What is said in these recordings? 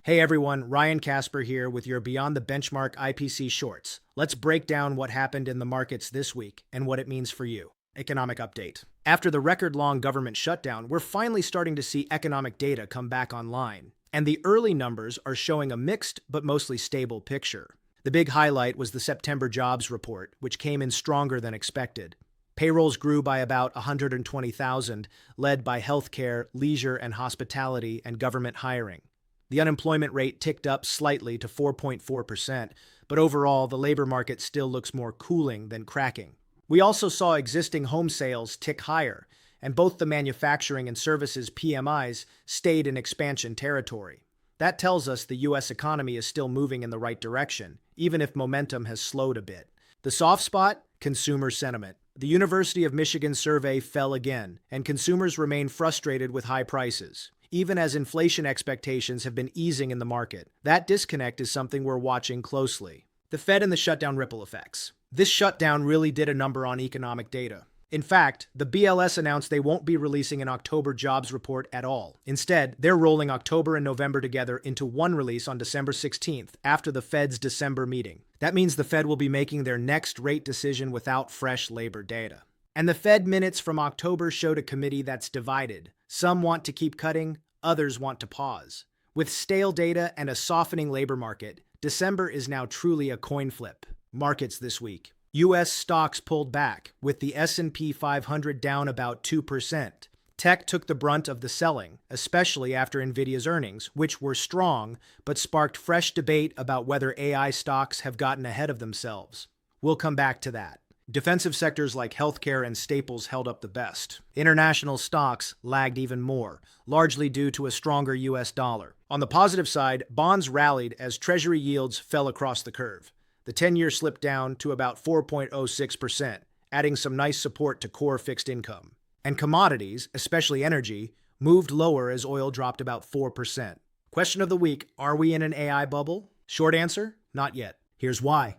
Hey everyone, Ryan Kasper here with your Beyond the Benchmark IPC shorts. Let's break down what happened in the markets this week and what it means for you. Economic update. After the record-long government shutdown, we're finally starting to see economic data come back online. And the early numbers are showing a mixed but mostly stable picture. The big highlight was the September jobs report, which came in stronger than expected. Payrolls grew by about 120,000, led by healthcare, leisure and hospitality, and government hiring. The unemployment rate ticked up slightly to 4.4%, but overall, the labor market still looks more cooling than cracking. We also saw existing home sales tick higher, and both the manufacturing and services PMIs stayed in expansion territory. That tells us the U.S. economy is still moving in the right direction, even if momentum has slowed a bit. The soft spot? Consumer sentiment. The University of Michigan survey fell again, and consumers remain frustrated with high prices, even as inflation expectations have been easing in the market. That disconnect is something we're watching closely. The Fed and the shutdown ripple effects. This shutdown really did a number on economic data. In fact, the BLS announced they won't be releasing an October jobs report at all. Instead, they're rolling October and November together into one release on December 16th, after the Fed's December meeting. That means the Fed will be making their next rate decision without fresh labor data. And the Fed minutes from October showed a committee that's divided. Some want to keep cutting, others want to pause. With stale data and a softening labor market, December is now truly a coin flip. Markets this week. U.S. stocks pulled back, with the S&P 500 down about 2%. Tech took the brunt of the selling, especially after Nvidia's earnings, which were strong, but sparked fresh debate about whether AI stocks have gotten ahead of themselves. We'll come back to that. Defensive sectors like healthcare and staples held up the best. International stocks lagged even more, largely due to a stronger U.S. dollar. On the positive side, bonds rallied as Treasury yields fell across the curve. The 10-year slipped down to about 4.06%, adding some nice support to core fixed income. And commodities, especially energy, moved lower as oil dropped about 4%. Question of the week, are we in an AI bubble? Short answer, not yet. Here's why.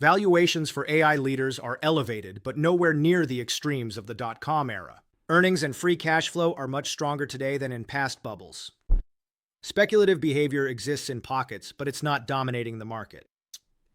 Valuations for AI leaders are elevated, but nowhere near the extremes of the dot-com era. Earnings and free cash flow are much stronger today than in past bubbles. Speculative behavior exists in pockets, but it's not dominating the market.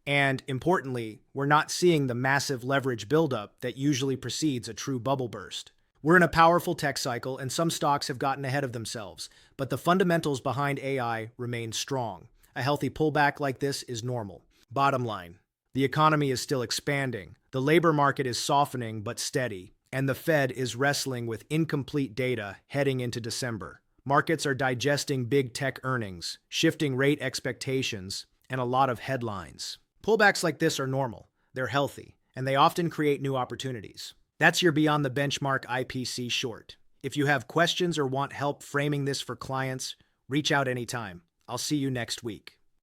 And, importantly, we're not seeing the massive leverage buildup that usually precedes a true bubble burst. We're in a powerful tech cycle, and some stocks have gotten ahead of themselves, but the fundamentals behind AI remain strong. A healthy pullback like this is normal. Bottom line. The economy is still expanding, the labor market is softening but steady, and the Fed is wrestling with incomplete data heading into December. Markets are digesting big tech earnings, shifting rate expectations, and a lot of headlines. Pullbacks like this are normal, they're healthy, and they often create new opportunities. That's your Beyond the Benchmark IPC short. If you have questions or want help framing this for clients, reach out anytime. I'll see you next week.